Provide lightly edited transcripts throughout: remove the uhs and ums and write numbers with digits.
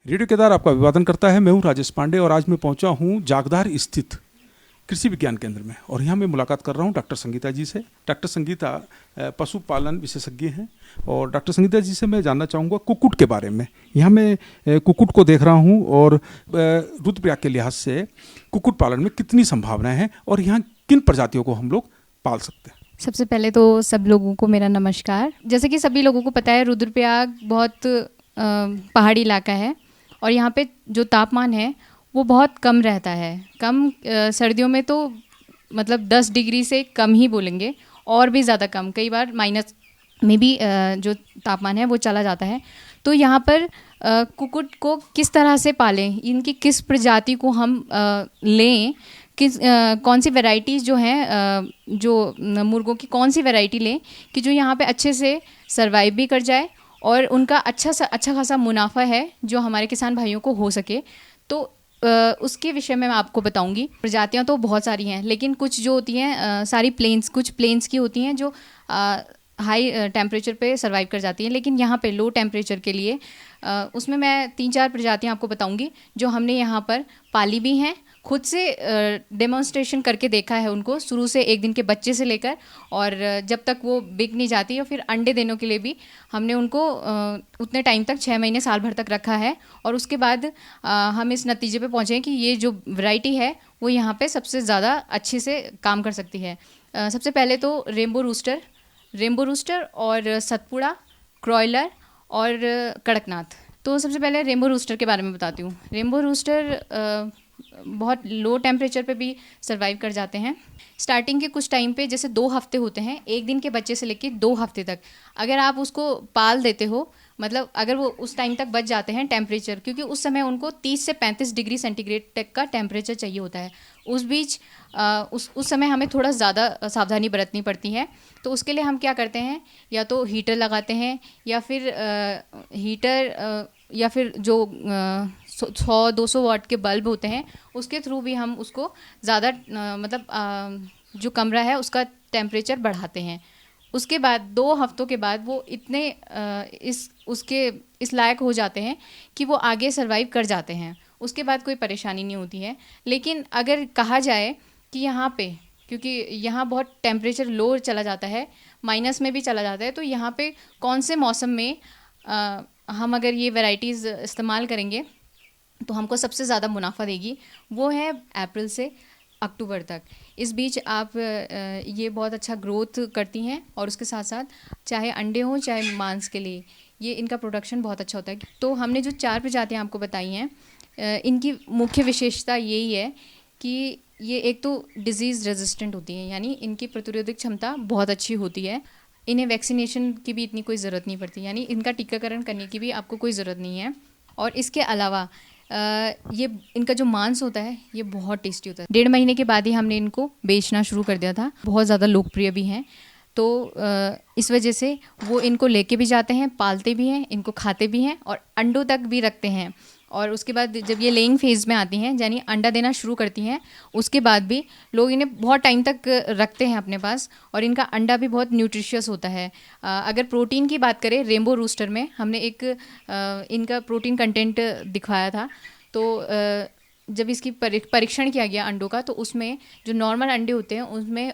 Radio Kedar आपका अभिवादन करता है। मैं हूं राजेश पांडे और आज मैं पहुंचा हूं जागधार स्थित कृषि विज्ञान केंद्र में और यहाँ मैं मुलाकात कर रहा हूं डॉक्टर संगीता जी से। डॉक्टर संगीता पशुपालन विशेषज्ञ हैं और डॉक्टर संगीता जी से मैं जानना चाहूँगा कुक्कुट के बारे में। यहाँ मैं कुक्कुट को देख रहा हूँ और रुद्रप्रयाग के लिहाज से कुक्कुट पालन में कितनी संभावनाएं हैं और यहाँ किन प्रजातियों को हम लोग पाल सकते हैं। सबसे पहले तो सब लोगों को मेरा नमस्कार। जैसे कि सभी लोगों को पता है, रुद्रप्रयाग बहुत पहाड़ी इलाका है और यहाँ पे जो तापमान है वो बहुत कम रहता है। कम सर्दियों में तो मतलब 10 डिग्री से कम ही बोलेंगे, और भी ज़्यादा कम, कई बार माइनस में भी जो तापमान है वो चला जाता है। तो यहाँ पर कुक्कुट को किस तरह से पालें, इनकी किस प्रजाति को हम लें, कौन सी वैरायटीज़ जो हैं, जो मुर्गों की कौन सी वैरायटी लें कि जो यहाँ पे अच्छे से सरवाइव भी कर जाए और उनका अच्छा खासा मुनाफा है जो हमारे किसान भाइयों को हो सके। तो उसके विषय में मैं आपको बताऊंगी। प्रजातियाँ तो बहुत सारी हैं, लेकिन कुछ जो होती हैं सारी कुछ प्लेन्स की होती हैं जो हाई टेम्परेचर पे सर्वाइव कर जाती हैं, लेकिन यहाँ पे लो टेम्परेचर के लिए उसमें मैं 3-4 प्रजातियाँ आपको बताऊंगी जो हमने यहाँ पर पाली भी हैं, खुद से डेमोन्स्ट्रेशन करके देखा है उनको, शुरू से 1 दिन के बच्चे से लेकर और जब तक वो बिक नहीं जाती और फिर अंडे देने के लिए भी हमने उनको उतने टाइम तक 6 महीने साल भर तक रखा है। और उसके बाद हम इस नतीजे पे पहुँचे हैं कि ये जो वैरायटी है वो यहाँ पे सबसे ज़्यादा अच्छे से काम कर सकती है। सबसे पहले तो रेम्बो रूस्टर और सतपुड़ा, क्रॉयलर और कड़कनाथ। तो सबसे पहले रेम्बो रूस्टर के बारे में बताती हूँ। रेम्बो रूस्टर बहुत लो टेम्परेचर पे भी सर्वाइव कर जाते हैं। स्टार्टिंग के कुछ टाइम पे जैसे 2 हफ्ते होते हैं, 1 दिन के बच्चे से लेकर 2 हफ्ते तक अगर आप उसको पाल देते हो, मतलब अगर वो उस टाइम तक बच जाते हैं टेम्परेचर, क्योंकि उस समय उनको 30 से 35 डिग्री सेंटीग्रेड तक का टेम्परेचर चाहिए होता है। उस बीच उस समय हमें थोड़ा ज़्यादा सावधानी बरतनी पड़ती है। तो उसके लिए हम क्या करते हैं, या तो हीटर लगाते हैं या फिर जो 100-200 वाट के बल्ब होते हैं उसके थ्रू भी हम उसको ज़्यादा जो कमरा है उसका टेम्परेचर बढ़ाते हैं। उसके बाद 2 हफ्तों के बाद वो इतने इस लायक हो जाते हैं कि वो आगे सर्वाइव कर जाते हैं। उसके बाद कोई परेशानी नहीं होती है। लेकिन अगर कहा जाए कि यहाँ पे, क्योंकि यहाँ बहुत टेम्परेचर लो चला जाता है, माइनस में भी चला जाता है, तो यहाँ पे कौन से मौसम में हम अगर ये वैरायटीज़ इस्तेमाल करेंगे तो हमको सबसे ज़्यादा मुनाफा देगी, वो है अप्रैल से अक्टूबर तक। इस बीच आप ये बहुत अच्छा ग्रोथ करती हैं और उसके साथ साथ चाहे अंडे हों चाहे मांस के लिए ये इनका प्रोडक्शन बहुत अच्छा होता है। तो हमने जो 4 प्रजातियाँ आपको बताई हैं, इनकी मुख्य विशेषता यही है कि ये एक तो डिज़ीज़ रेजिस्टेंट होती हैं, यानी इनकी प्रतिरोधक क्षमता बहुत अच्छी होती है। इन्हें वैक्सीनेशन की भी इतनी कोई ज़रूरत नहीं पड़ती, यानी इनका टीकाकरण करने की भी आपको कोई ज़रूरत नहीं है। और इसके अलावा ये इनका जो मांस होता है ये बहुत टेस्टी होता है। 1.5 महीने के बाद ही हमने इनको बेचना शुरू कर दिया था। बहुत ज़्यादा लोकप्रिय भी हैं, तो इस वजह से वो इनको लेके भी जाते हैं, पालते भी हैं, इनको खाते भी हैं और अंडों तक भी रखते हैं। और उसके बाद जब ये लेइंग फेज़ में आती हैं, यानी अंडा देना शुरू करती हैं, उसके बाद भी लोग इन्हें बहुत टाइम तक रखते हैं अपने पास और इनका अंडा भी बहुत न्यूट्रिशियस होता है। अगर प्रोटीन की बात करें, रेम्बो रूस्टर में हमने एक इनका प्रोटीन कंटेंट दिखाया था। तो जब इसकी परीक्षण किया गया अंडों का, तो उसमें जो नॉर्मल अंडे होते हैं उसमें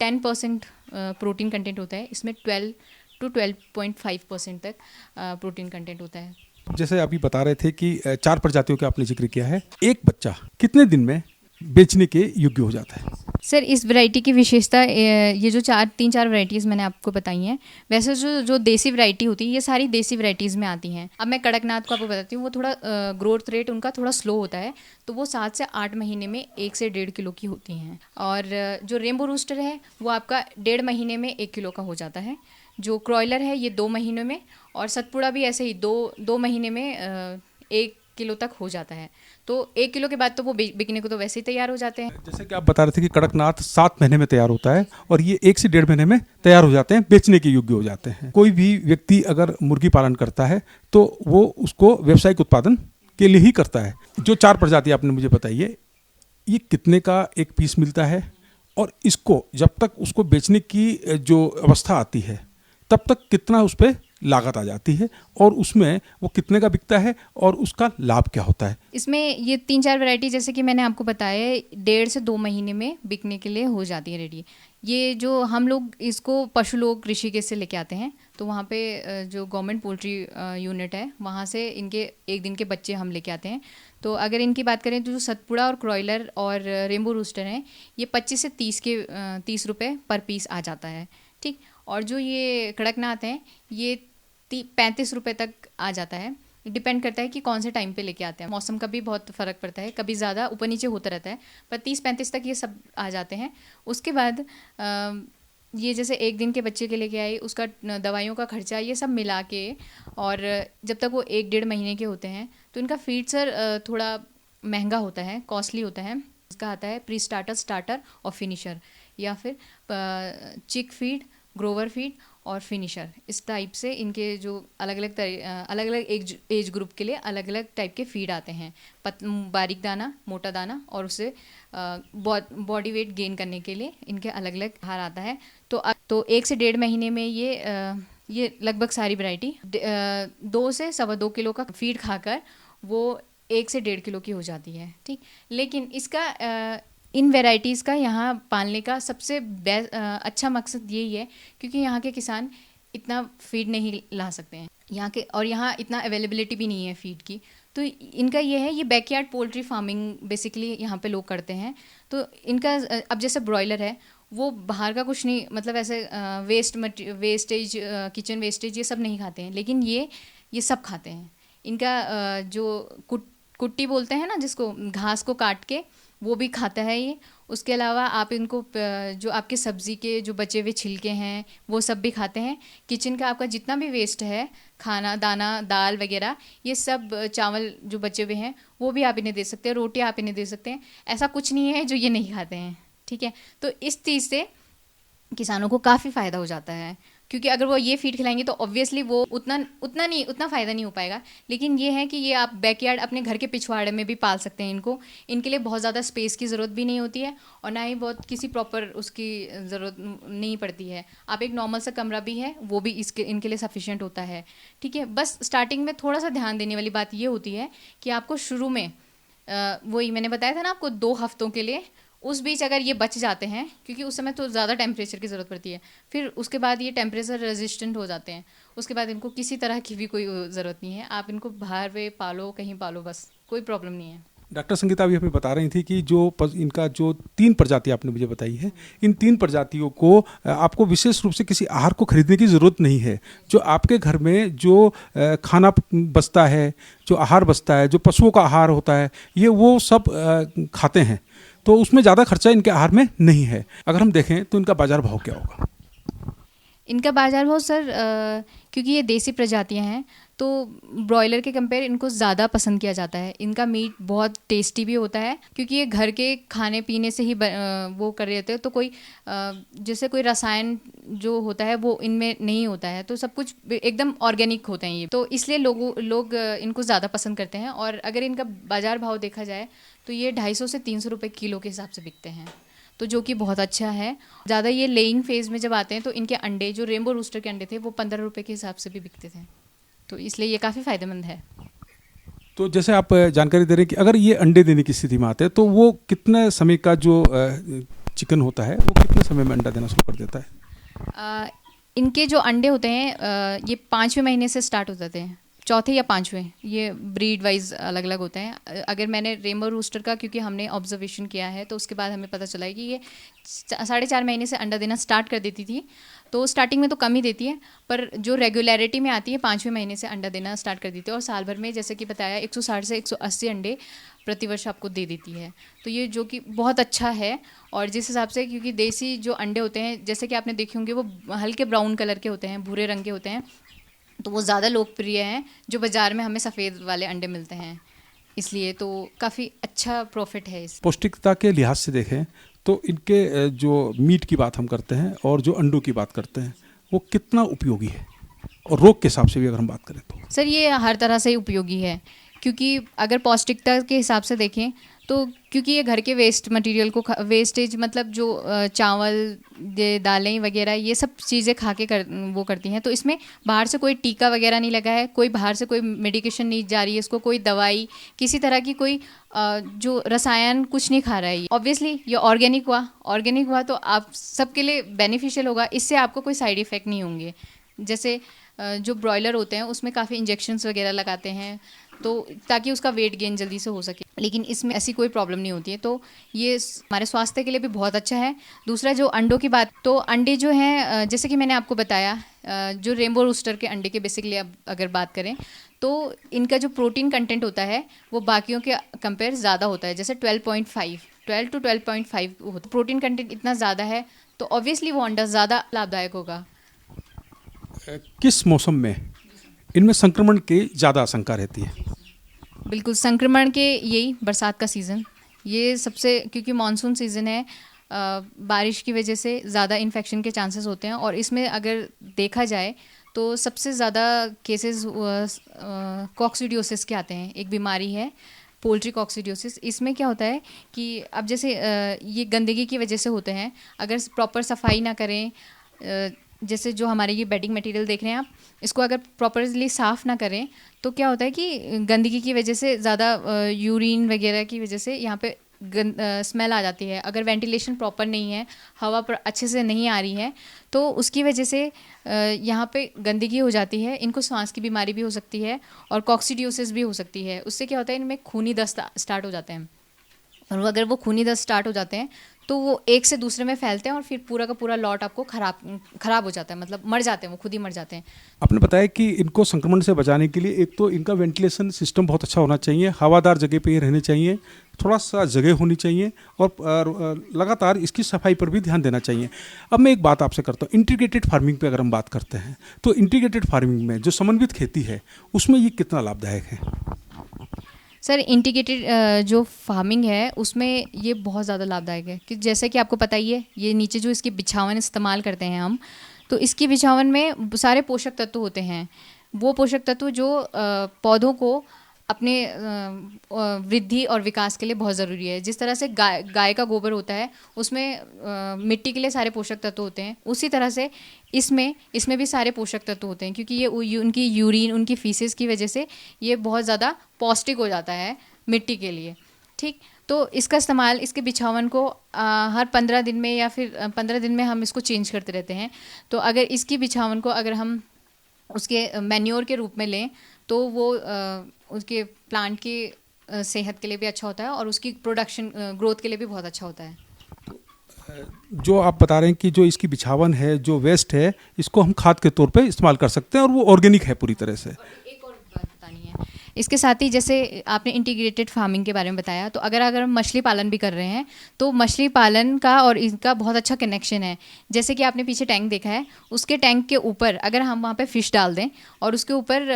10% प्रोटीन कंटेंट होता है, इसमें 12 to 12.5% तक प्रोटीन कंटेंट होता है। जैसे अभी बता रहे थे कि 4 प्रजातियों का आपने जिक्र किया है, एक बच्चा कितने दिन में बेचने के योग्य हो जाता है? सर, इस वैरायटी की विशेषता, ये जो 3-4 वैरायटीज़ मैंने आपको बताई हैं, वैसे जो देसी वैरायटी होती है ये सारी देसी वैरायटीज़ में आती हैं। अब मैं कड़कनाथ को आपको बताती हूँ, वो थोड़ा ग्रोथ रेट उनका थोड़ा स्लो होता है, तो वो 7 से 8 महीने में 1 से 1.5 किलो की होती हैं। और जो रेम्बो रूस्टर है वो आपका 1.5 महीने में 1 किलो का हो जाता है। जो क्रॉयलर है ये 2 महीनों में, और सतपुड़ा भी ऐसे ही 2 महीने में 1 किलो तक हो जाता है। तो 1 किलो के बाद तो वो बिकने को तो वैसे ही तैयार हो जाते हैं। जैसे कि आप बता रहे थे कि कड़कनाथ 7 महीने में तैयार होता है और ये 1 से 1.5 महीने में तैयार हो जाते हैं, बेचने के योग्य हो जाते हैं। कोई भी व्यक्ति अगर मुर्गी पालन करता है तो वो उसको व्यावसायिक उत्पादन के लिए ही करता है। जो 4 प्रजाति आपने मुझे बताई है, ये कितने का एक पीस मिलता है और इसको जब तक उसको बेचने की जो अवस्था आती है तब तक कितना उस पर लागत आ जाती है और उसमें वो कितने का बिकता है और उसका लाभ क्या होता है? इसमें ये 3-4 वैरायटी जैसे कि मैंने आपको बताया 1.5 से 2 महीने में बिकने के लिए हो जाती है रेडी। ये जो हम लोग इसको पशु लोग ऋषिकेश से लेके आते हैं, तो वहाँ पे जो गवर्नमेंट पोल्ट्री यूनिट है वहाँ से इनके 1 दिन के बच्चे हम लेके आते हैं। तो अगर इनकी बात करें तो जो सतपुड़ा और क्रोइलर और रेनबो रूस्टर हैं, ये 25 से 30 रुपये पर पीस आ जाता है, ठीक। और जो ये कड़कनाथ हैं ये 35 रुपये तक आ जाता है। डिपेंड करता है कि कौन से टाइम पे लेके आते हैं, मौसम का भी बहुत फ़र्क पड़ता है, कभी ज़्यादा ऊपर नीचे होता रहता है, पर 30-35 तक ये सब आ जाते हैं। उसके बाद ये जैसे 1 दिन के बच्चे के लेके आई, उसका दवाइयों का खर्चा ये सब मिला के, और जब तक वो 1-1.5 महीने के होते हैं तो इनका फीड सर थोड़ा महंगा होता है, कॉस्टली होता है। इसका आता है प्री स्टार्टर, स्टार्टर और फिनिशर, या फिर चिक फीड, ग्रोवर फीड और फिनिशर। इस टाइप से इनके जो अलग अलग एज ग्रुप के लिए अलग अलग टाइप के फीड आते हैं। बारीक दाना, मोटा दाना, और उससे बॉडी वेट गेन करने के लिए इनके अलग अलग आहार आता है। तो 1 से 1.5 महीने में ये लगभग सारी वैरायटी 2 से 2.25 किलो का फीड खाकर वो 1 से 1.5 किलो की हो जाती है, ठीक। लेकिन इसका इन वेराइटीज़ का यहाँ पालने का सबसे अच्छा मकसद यही है क्योंकि यहाँ के किसान इतना फीड नहीं ला सकते हैं यहाँ के, और यहाँ इतना अवेलेबिलिटी भी नहीं है फीड की। तो इनका ये है, ये बैकयार्ड पोल्ट्री फार्मिंग बेसिकली यहाँ पे लोग करते हैं। तो इनका अब जैसे ब्रॉयलर है वो बाहर का कुछ नहीं, मतलब ऐसे वेस्टेज, किचन वेस्टेज ये सब नहीं खाते हैं, लेकिन ये सब खाते हैं। इनका जो कुट्टी बोलते हैं ना, जिसको घास को काट के, वो भी खाता है ये। उसके अलावा आप इनको जो आपके सब्ज़ी के जो बचे हुए छिलके हैं वो सब भी खाते हैं। किचन का आपका जितना भी वेस्ट है, खाना दाना, दाल वगैरह, ये सब चावल जो बचे हुए हैं वो भी आप इन्हें दे सकते हैं, रोटी आप इन्हें दे सकते हैं। ऐसा कुछ नहीं है जो ये नहीं खाते हैं, ठीक है। तो इस चीज़ से किसानों को काफ़ी फ़ायदा हो जाता है, क्योंकि अगर वो ये फीड खिलाएंगे तो ऑब्वियसली वो उतना फ़ायदा नहीं हो पाएगा। लेकिन ये है कि ये आप बैकयार्ड अपने घर के पिछवाड़े में भी पाल सकते हैं इनको। इनके लिए बहुत ज़्यादा स्पेस की ज़रूरत भी नहीं होती है और ना ही बहुत किसी प्रॉपर उसकी ज़रूरत नहीं पड़ती है। आप एक नॉर्मल सा कमरा भी है वो भी इनके लिए सफिशिएंट होता है, ठीक है। बस स्टार्टिंग में थोड़ा सा ध्यान देने वाली बात ये होती है कि आपको शुरू में वही मैंने बताया था ना आपको, 2 हफ्तों के लिए, उस बीच अगर ये बच जाते हैं, क्योंकि उस समय तो ज़्यादा टेम्परेचर की ज़रूरत पड़ती है, फिर उसके बाद ये टेम्परेचर रेजिस्टेंट हो जाते हैं। उसके बाद इनको किसी तरह की भी कोई ज़रूरत नहीं है, आप इनको बाहर पे पालो, कहीं पालो, बस कोई प्रॉब्लम नहीं है। डॉक्टर संगीता अभी हमें बता रही थी कि इनका जो 3 प्रजाति आपने मुझे बताई है, इन 3 प्रजातियों को आपको विशेष रूप से किसी आहार को खरीदने की ज़रूरत नहीं है। जो आपके घर में जो खाना बचता है, जो आहार बचता है, जो पशुओं का आहार होता है, ये वो सब खाते हैं, तो उसमें ज़्यादा खर्चा इनके आहार में नहीं है। अगर हम देखें तो इनका बाज़ार भाव क्या होगा? इनका बाज़ार भाव सर क्योंकि ये देसी प्रजातियां हैं तो ब्रॉयलर के कंपेयर इनको ज़्यादा पसंद किया जाता है। इनका मीट बहुत टेस्टी भी होता है क्योंकि ये घर के खाने पीने से ही वो कर रहे होते हैं, तो कोई जैसे कोई रसायन जो होता है वो इनमें नहीं होता है, तो सब कुछ एकदम ऑर्गेनिक होते हैं ये, तो इसलिए लोग इनको ज़्यादा पसंद करते हैं। और अगर इनका बाज़ार भाव देखा जाए तो ये 250 से 300 रुपये किलो के हिसाब से बिकते हैं, तो जो कि बहुत अच्छा है। ज़्यादा ये लेइंग फेज़ में जब आते हैं तो इनके अंडे, जो रेनबो रूस्टर के अंडे थे, वो 15 रुपये के हिसाब से भी बिकते थे, तो इसलिए ये काफ़ी फ़ायदेमंद है। तो जैसे आप जानकारी दे रहे हैं कि अगर ये अंडे देने की स्थिति में आते हैं तो वो कितने समय का जो चिकन होता है वो कितने समय में अंडा देना शुरू कर देता है? इनके जो अंडे होते हैं ये 5वें महीने से स्टार्ट हो जाते हैं, चौथे या 5वें, ये ब्रीड वाइज अलग अलग होते हैं। अगर मैंने रेनबो रूस्टर का, क्योंकि हमने ऑब्जर्वेशन किया है, तो उसके बाद हमें पता चला है कि ये 4.5 महीने से अंडा देना स्टार्ट कर देती थी। तो स्टार्टिंग में तो कम ही देती है, पर जो रेगुलरिटी में आती है 5वें महीने से अंडा देना स्टार्ट कर देती है, और साल भर में जैसे कि बताया 160 से 180 अंडे प्रतिवर्ष आपको दे देती है। तो ये जो कि बहुत अच्छा है। और जिस हिसाब से, क्योंकि देसी जो अंडे होते हैं जैसे कि आपने देखे होंगे वो हल्के ब्राउन कलर के होते हैं, भूरे रंग के होते हैं, तो वो ज़्यादा लोकप्रिय हैं जो बाज़ार में हमें सफ़ेद वाले अंडे मिलते हैं, इसलिए तो काफ़ी अच्छा प्रॉफिट है इस। पौष्टिकता के लिहाज से देखें तो इनके जो मीट की बात हम करते हैं और जो अंडों की बात करते हैं वो कितना उपयोगी है, और रोग के हिसाब से भी अगर हम बात करें तो? सर ये हर तरह से उपयोगी है, क्योंकि अगर पौष्टिकता के हिसाब से देखें तो क्योंकि ये घर के वेस्ट मटेरियल को वेस्टेज मतलब जो चावल दालें वगैरह ये सब चीज़ें खा के वो करती हैं, तो इसमें बाहर से कोई टीका वगैरह नहीं लगा है, कोई बाहर से कोई मेडिकेशन नहीं जा रही है इसको, कोई दवाई किसी तरह की कोई जो रसायन कुछ नहीं खा रहा है। ऑब्वियसली ये ऑर्गेनिक हुआ तो आप सबके लिए बेनिफिशियल होगा, इससे आपको कोई साइड इफ़ेक्ट नहीं होंगे। जैसे जो ब्रॉयलर होते हैं उसमें काफ़ी इंजेक्शन्स वगैरह लगाते हैं तो ताकि उसका वेट गेन जल्दी से हो सके, लेकिन इसमें ऐसी कोई प्रॉब्लम नहीं होती है, तो ये हमारे स्वास्थ्य के लिए भी बहुत अच्छा है। दूसरा जो अंडों की बात, तो अंडे जो हैं जैसे कि मैंने आपको बताया जो रेनबो रूस्टर के अंडे के बेसिकली अब अगर बात करें तो इनका जो प्रोटीन कंटेंट होता है वो बाकियों के कंपेयर ज़्यादा होता है, जैसे 12 to 12.5 होता, प्रोटीन कंटेंट इतना ज़्यादा है तो ऑब्वियसली वो अंडा ज़्यादा लाभदायक होगा। किस मौसम में इनमें संक्रमण की ज़्यादा आशंका रहती है? बिल्कुल, संक्रमण के यही बरसात का सीज़न, ये सबसे, क्योंकि मानसून सीज़न है, बारिश की वजह से ज़्यादा इन्फेक्शन के चांसेस होते हैं, और इसमें अगर देखा जाए तो सबसे ज़्यादा केसेस कॉक्सिडियोसिस के आते हैं। एक बीमारी है पोल्ट्री कॉक्सिडियोसिस। इसमें क्या होता है कि अब जैसे ये गंदगी की वजह से होते हैं, अगर प्रॉपर सफाई ना करें, जैसे जो हमारे ये बेडिंग मटेरियल देख रहे हैं आप, इसको अगर प्रॉपरली साफ़ ना करें तो क्या होता है कि गंदगी की वजह से ज़्यादा यूरिन वगैरह की वजह से यहाँ पे स्मेल आ जाती है। अगर वेंटिलेशन प्रॉपर नहीं है, हवा पर अच्छे से नहीं आ रही है, तो उसकी वजह से यहाँ पे गंदगी हो जाती है। इनको सांस की बीमारी भी हो सकती है और कॉक्सिडियोसिस भी हो सकती है। उससे क्या होता है, इनमें खूनी दस्त स्टार्ट हो जाते हैं, और अगर वो खूनी दस्त स्टार्ट हो जाते हैं तो वो एक से दूसरे में फैलते हैं और फिर पूरा का पूरा लॉट आपको खराब हो जाता है, मतलब मर जाते हैं, वो खुद ही मर जाते हैं। आपने बताया कि इनको संक्रमण से बचाने के लिए एक तो इनका वेंटिलेशन सिस्टम बहुत अच्छा होना चाहिए, हवादार जगह पे ये रहने चाहिए, थोड़ा सा जगह होनी चाहिए, और लगातार इसकी सफाई पर भी ध्यान देना चाहिए। अब मैं एक बात आपसे करता हूँ, इंटीग्रेटेड फार्मिंग पे अगर हम बात करते हैं तो इंटीग्रेटेड फार्मिंग में जो समन्वित खेती है उसमें ये कितना लाभदायक है? सर, इंटीग्रेटेड जो फार्मिंग है उसमें ये बहुत ज़्यादा लाभदायक है, कि जैसे कि आपको पता ही है, ये नीचे जो इसकी बिछावन इस्तेमाल करते हैं हम, तो इसकी बिछावन में सारे पोषक तत्व होते हैं। वो पोषक तत्व जो पौधों को अपने वृद्धि और विकास के लिए बहुत ज़रूरी है। जिस तरह से गाय का गोबर होता है उसमें मिट्टी के लिए सारे पोषक तत्व होते हैं, उसी तरह से इसमें भी सारे पोषक तत्व होते हैं, क्योंकि ये उनकी यूरिन, उनकी फीसेस की वजह से ये बहुत ज़्यादा पौष्टिक हो जाता है मिट्टी के लिए। ठीक, तो इसका इस्तेमाल, इसके बिछावन को हर 15 दिन में या फिर 15 दिन में हम इसको चेंज करते रहते हैं। तो अगर इसकी बिछावन को अगर हम उसके मैन्योर के रूप में लें तो वो उसके प्लांट की सेहत के लिए भी अच्छा होता है और उसकी प्रोडक्शन ग्रोथ के लिए भी बहुत अच्छा होता है। जो आप बता रहे हैं कि जो इसकी बिछावन है, जो वेस्ट है, इसको हम खाद के तौर पे इस्तेमाल कर सकते हैं और वो ऑर्गेनिक है पूरी तरह से। एक और बात बतानी है इसके साथ ही, जैसे आपने इंटीग्रेटेड फार्मिंग के बारे में बताया, तो अगर हम मछली पालन भी कर रहे हैं तो मछली पालन का और इनका बहुत अच्छा कनेक्शन है। जैसे कि आपने पीछे टैंक देखा है, उसके टैंक के ऊपर अगर हम वहाँ पे फ़िश डाल दें और उसके ऊपर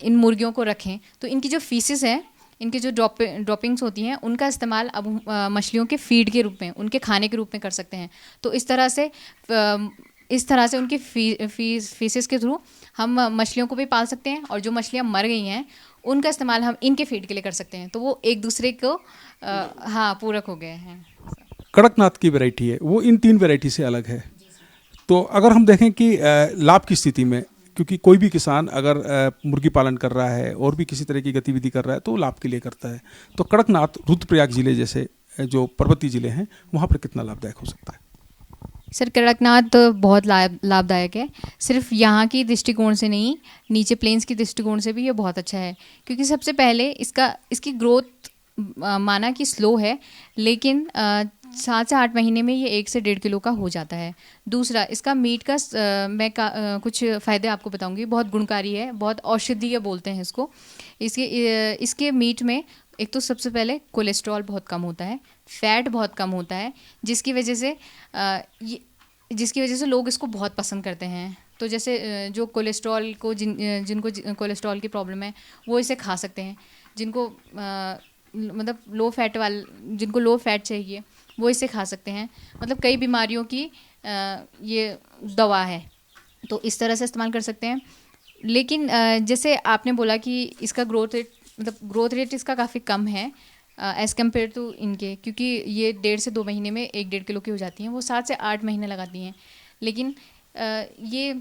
इन मुर्गियों को रखें, तो इनकी जो फीसेस है, इनकी जो ड्रॉपिंग्स होती हैं, उनका इस्तेमाल अब मछलियों के फीड के रूप में, उनके खाने के रूप में कर सकते हैं। तो इस तरह से उनकी फीसेस के थ्रू हम मछलियों को भी पाल सकते हैं, और जो मछलियाँ मर गई हैं उनका इस्तेमाल हम इनके फीड के लिए कर सकते हैं। तो वो एक दूसरे को पूरक हो गए हैं। कड़कनाथ की वैरायटी है, वो इन 3 वैरायटी से अलग है। तो अगर हम देखें कि लाभ की स्थिति में, क्योंकि कोई भी किसान अगर मुर्गी पालन कर रहा है और भी किसी तरह की गतिविधि कर रहा है तो लाभ के लिए करता है, तो कड़कनाथ रुद्रप्रयाग जिले जैसे जो पर्वतीय जिले हैं वहाँ पर कितना लाभदायक हो सकता है? सर, कड़कनाथ बहुत लाभदायक है। सिर्फ यहाँ की दृष्टिकोण से नहीं, नीचे प्लेन्स की दृष्टिकोण से भी ये बहुत अच्छा है, क्योंकि सबसे पहले इसकी ग्रोथ माना कि स्लो है, लेकिन 7 से 8 महीने में ये 1 से 1.5 किलो का हो जाता है। दूसरा, इसका मीट का मैं कुछ फ़ायदे आपको बताऊंगी। बहुत गुणकारी है, बहुत औषधीय बोलते हैं इसको। इसके मीट में एक तो सबसे पहले कोलेस्ट्रॉल बहुत कम होता है, फैट बहुत कम होता है, जिसकी वजह से लोग इसको बहुत पसंद करते हैं। तो जैसे जो कोलेस्ट्रॉल को जिनको कोलेस्ट्रॉल की प्रॉब्लम है वो इसे खा सकते हैं। जिनको मतलब जिनको लो फैट चाहिए वो इसे खा सकते हैं। मतलब कई बीमारियों की ये दवा है, तो इस तरह से इस्तेमाल कर सकते हैं। लेकिन जैसे आपने बोला कि इसका ग्रोथ रेट इसका काफ़ी कम है, एज़ कम्पेयर टू इनके, क्योंकि ये 1.5 से 2 महीने में 1-1.5 किलो की हो जाती हैं, वो 7 से 8 महीने लगाती हैं। लेकिन ये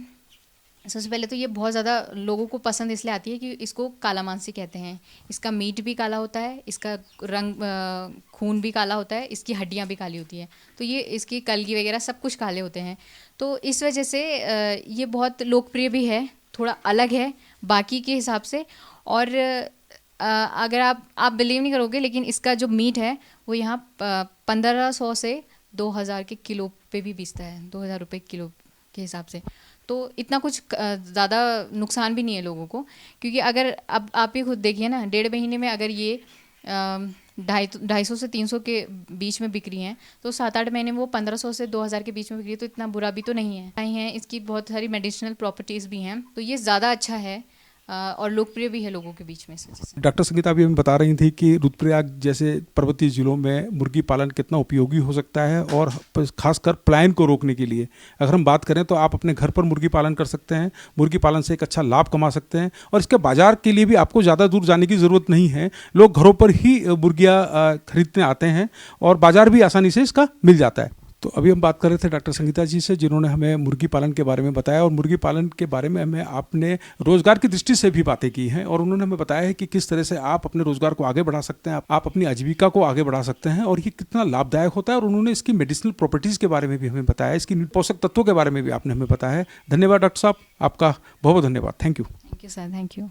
सबसे पहले तो ये बहुत ज़्यादा लोगों को पसंद इसलिए आती है कि इसको काला मांसी कहते हैं। इसका मीट भी काला होता है, इसका रंग खून भी काला होता है, इसकी हड्डियाँ भी काली होती हैं, तो ये इसकी कलगी वगैरह सब कुछ काले होते हैं। तो इस वजह से ये बहुत लोकप्रिय भी है, थोड़ा अलग है बाकी के हिसाब से। और अगर आप बिलीव नहीं करोगे, लेकिन इसका जो मीट है वो यहाँ 1500 से 2000 के किलो पे भी बेचता है, 2000 रुपये किलो के हिसाब से। तो इतना कुछ ज़्यादा नुकसान भी नहीं है लोगों को, क्योंकि अगर अब आप ही खुद देखिए ना, 1.5 महीने में अगर ये 250 से 300 के बीच में बिक रही हैं, तो 7-8 महीने में वो 1500 से 2000 के बीच में बिक रही है, तो इतना बुरा भी तो नहीं है। इसकी बहुत सारी मेडिसिनल प्रॉपर्टीज़ भी हैं, तो ये ज़्यादा अच्छा है और लोकप्रिय भी है लोगों के बीच में इस वजह से। डॉक्टर संगीता अभी हमें बता रही थी कि रुद्रप्रयाग जैसे पर्वतीय जिलों में मुर्गी पालन कितना उपयोगी हो सकता है, और खासकर पलायन को रोकने के लिए अगर हम बात करें तो आप अपने घर पर मुर्गी पालन कर सकते हैं, मुर्गी पालन से एक अच्छा लाभ कमा सकते हैं, और इसके बाजार के लिए भी आपको ज़्यादा दूर जाने की ज़रूरत नहीं है। लोग घरों पर ही मुर्गियाँ खरीदने आते हैं और बाजार भी आसानी से इसका मिल जाता है। तो अभी हम बात कर रहे थे डॉक्टर संगीता जी से, जिन्होंने हमें मुर्गी पालन के बारे में बताया, और मुर्गी पालन के बारे में हमें आपने रोजगार की दृष्टि से भी बातें की हैं, और उन्होंने हमें बताया है कि किस तरह से आप अपने रोजगार को आगे बढ़ा सकते हैं, आप अपनी आजीविका को आगे बढ़ा सकते हैं, और ये कितना लाभदायक होता है। और उन्होंने इसकी मेडिसिनल प्रॉपर्टीज़ के बारे में भी हमें बताया, इसकी पोषक तत्वों के बारे में भी आपने हमें बताया है। धन्यवाद डॉक्टर साहब, आपका बहुत बहुत धन्यवाद। Thank you. Thank you sir, thank you.